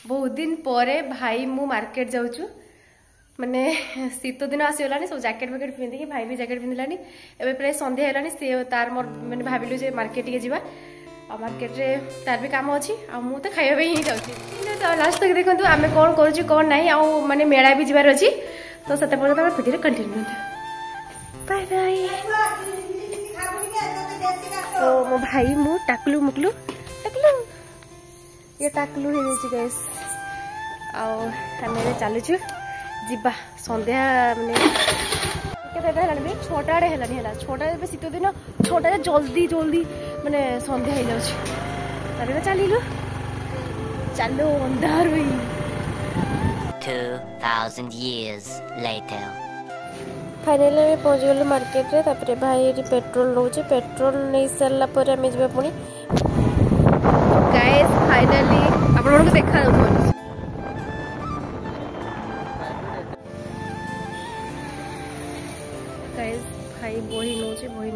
बहुत दिन पर भाई मु मार्केट जाऊँ माने शीत दिन आसीगलानी सब जैकेट वैकेट पिंधिकी भाई भी जैकेट पिंधिलानी एबे प्राय संध्या हेलानी से तार मोर माने भाविलु जे मार्केट टिके जीवा आ मार्केट रे तार भी काम अछि आ मु तो खाइबा ही जाउची तो लास्ट तक देखंतु आमे कोन करूची कोन नाही आ माने मेळा भी जीवार अछि तो सते पर्यंत हम वीडियो कंटिन्यू बाय बाय। तो मो भाई मु टाकलू मुकलू ये टाकलू हे देछि गाइस आ हमें चलु छु जिबा संध्या माने केते हेलानी बे छोटाडे हेलानी हेला छोटा बे शीत दिन छोटा जल्दी जल्दी माने संध्या हे जाउछ तबे चलिलु चलो अंधार होई 2000 years later फाइनली में पहुंच गलु मार्केट रे तापरे भाई एटी पेट्रोल रोचे पेट्रोल नै सरला पर हमें जिबा पुनी गाइस फाइनली आपण लोग देखा दउन गाइस भाई बोही नोचे बोही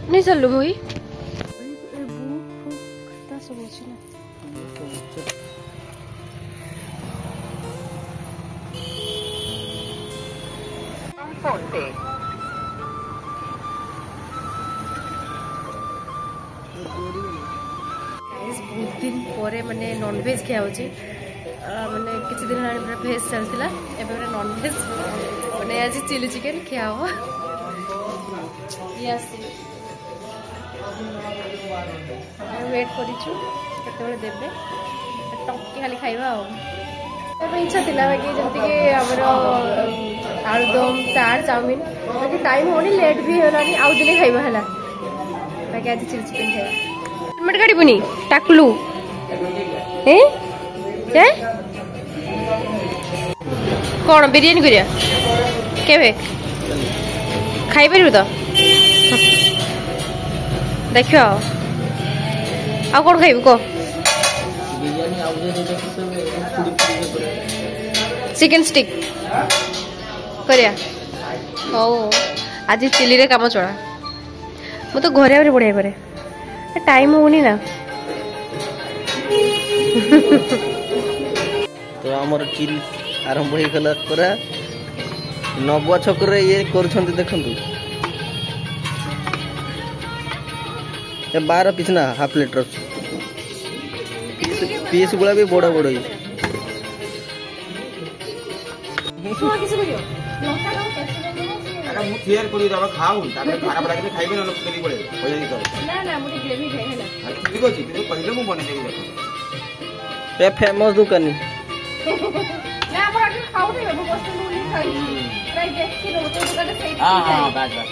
नहीं चलू बोही कता सब अछि ना फोन पे बहुत दिन पर माने नॉनवेज खाया माने किसी दिन भेज चलता एवं नॉनवेज माने आज चिली चिकेन खाया हो वेट कर देवे टंकी खाली खाइबा इच्छा थिला बाकी जमती आमर आलुदम चाट चाउमिन बाकी टाइम होनी लेट भी होलानी आउ दिने खाइबा हला बाकी आज चिली चिकेन खाइबा टमाटर काटिबुनी टाकलू ए ए कौन बिरयानी करिया केबे खाइ परिबु तो देखियो आ कौन खाइबु को चिकेन स्टिक करिया हो आज चिली रे काम चला मु तो घरे आरे बढ़िया करे टाइम होनी ना तो हमर चिली आरंभ हो गला पूरा नव छक रे ये करछंती देखंतु ये 12 पीस ना हाफ लीटर पीस गुला भी बड़ा बड़ा ही अरे मु शेयर करी दबा खाऊ ताके खराब लागे खाइबे न लोक पड़े हो जाई तो ना ना मुझे ग्रेवी खाए है ना ठीक अछि तू पहिले मु बने देबी देखो ये फेमस दुकानी ना पर आके खाऊ दे वो वस्तु लूली खाई ट्राई देख के रो तो दुकान से हां बस बस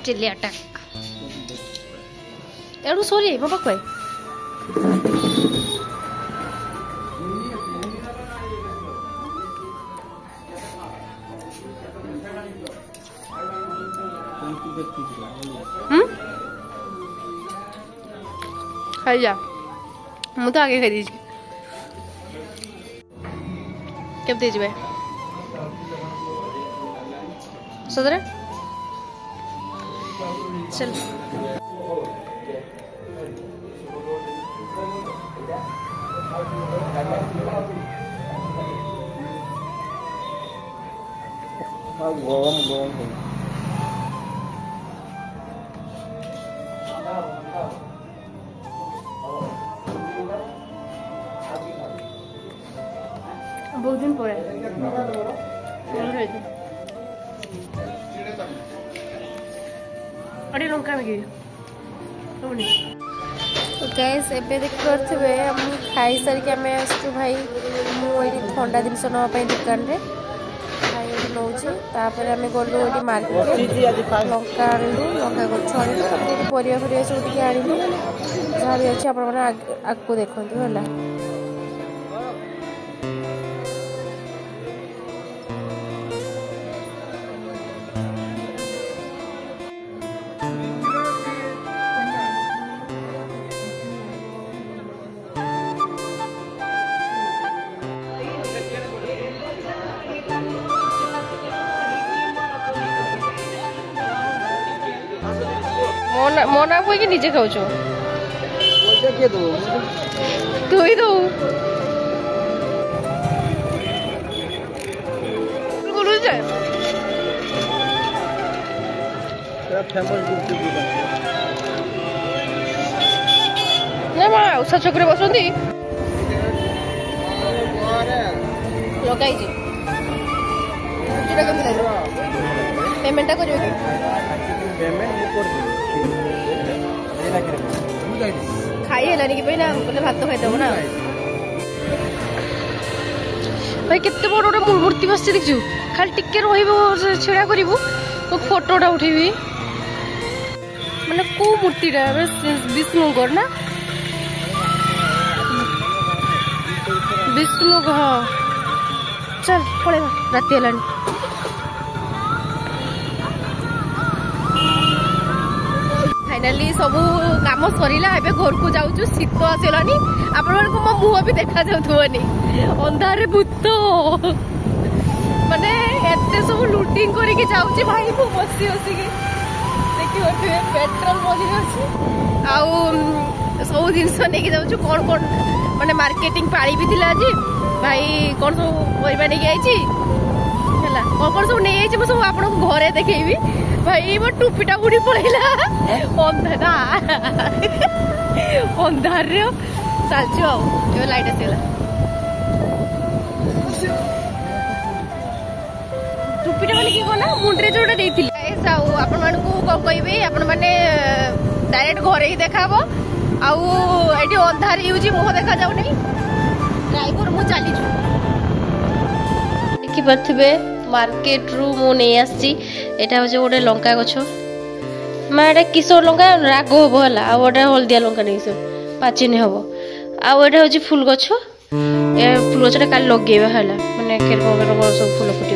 चिल्ली अटैक एडू सॉरी बाबा कोई खाई जा मु तो आगे खाई दीजिए कब दीजिए सदरे चल गरम बहुत दिन पर अरे लंका में गाइस एबे देख करथबे हम खाई सार के हमें आसु भाई मु एडी ठंडा दिन न पई दुकान रे भाई एडी नौची तापर हमें गलु एडी मार्केट लंका आनिलु लंका गछ आनिलु एडी परिया परिया सब टिके आनिलु जहाँ भी अच्छे आपण माने आगको देखंतु होला। मोना कोई कि निजे खाऊ तू ही दो उषा चक्रे बसती लगाई पेमेंट खाई है कि ना बोले भात खाईदेव ना भाई केते बड़ गोटे मूर्ति बस देखु खाली टिके रा करू तो फोटोटा उठेबी माने को मूर्तिटा विष्णुकर ना विष्णु हाँ चल पड़ेगा राति है फाइनाली सब काम सरीला एबे घर को जाऊँ शीत आसलानी आपण मो मुह भी देखा जाऊनी अंधारे भूत माने एते सब लुटिंग करके जाऊँ भाई मु बसी बसिकी देखिए पेट्रोल बनी अच्छी आउ सब जिनस नहीं जाऊँ कौन कौन माने मार्केटिंग पाड़ी भी थिला आज भाई कौन सब परिबा नहीं आई कौन कौन सब नहीं आई सब आपको घरे देखी भाई मो टुपीटा बुड़ी पड़ेगा अंधार चलचु लाइट आसला टुपीटा मैंने किए ना मुंडे जोटा देती आपण मान कौन कहे आपण मैंने डायरेक्ट घरे ही देखा आउ अंधार मुह देखा जाऊ नहीं ड्राइवर मु चली देखिपे मार्केट रु मु नहीं आसी एटा हो गोटे लंका गछ माँ एटा किशोर लंका राग हम है आ गोटे हलदिया लंका नहीं सब पाचिनी हम आटा हूँ फुल गछ ए फुल गछटा काली लगे है मैंने सब फुल फुट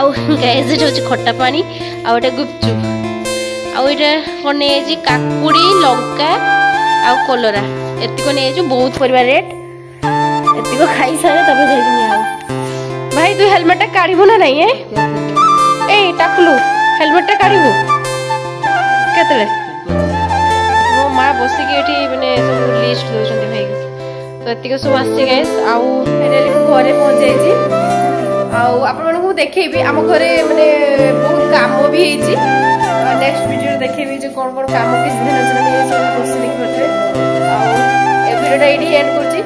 आउ गाइस हूँ खट्टा पानी आटे गुपचुप आटा कौन नहीं काकुड़ी लंका आउ कलरा एतिक नहीं बहुत परिवा रेट एतिक खाई सारे तब जाइए भाई तू हेलमेट काढ़ू ना नहीं ए टाकलु हेलमेट काढ़ू केतले मो माँ बसिकी एठी माने सब लिस्ट दोछन्ते भाई तो एतिक सब आसी गाइस आउ फाइनली घरे पहुंच जाइछि आउ आपण मानकु देखेबी आम घरे माने बहुत काम भी हेछि नेक्स्ट वीडियो देखेबी जे कोन कोन काम किस दिन जन ये सब बस देखि पत्रे आउ ए वीडियोटा एडी एंड करछि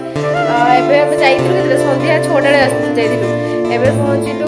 एबे हम जाइथिलु संध्या 6 टा जाइथिलु एबे पहुंचिलु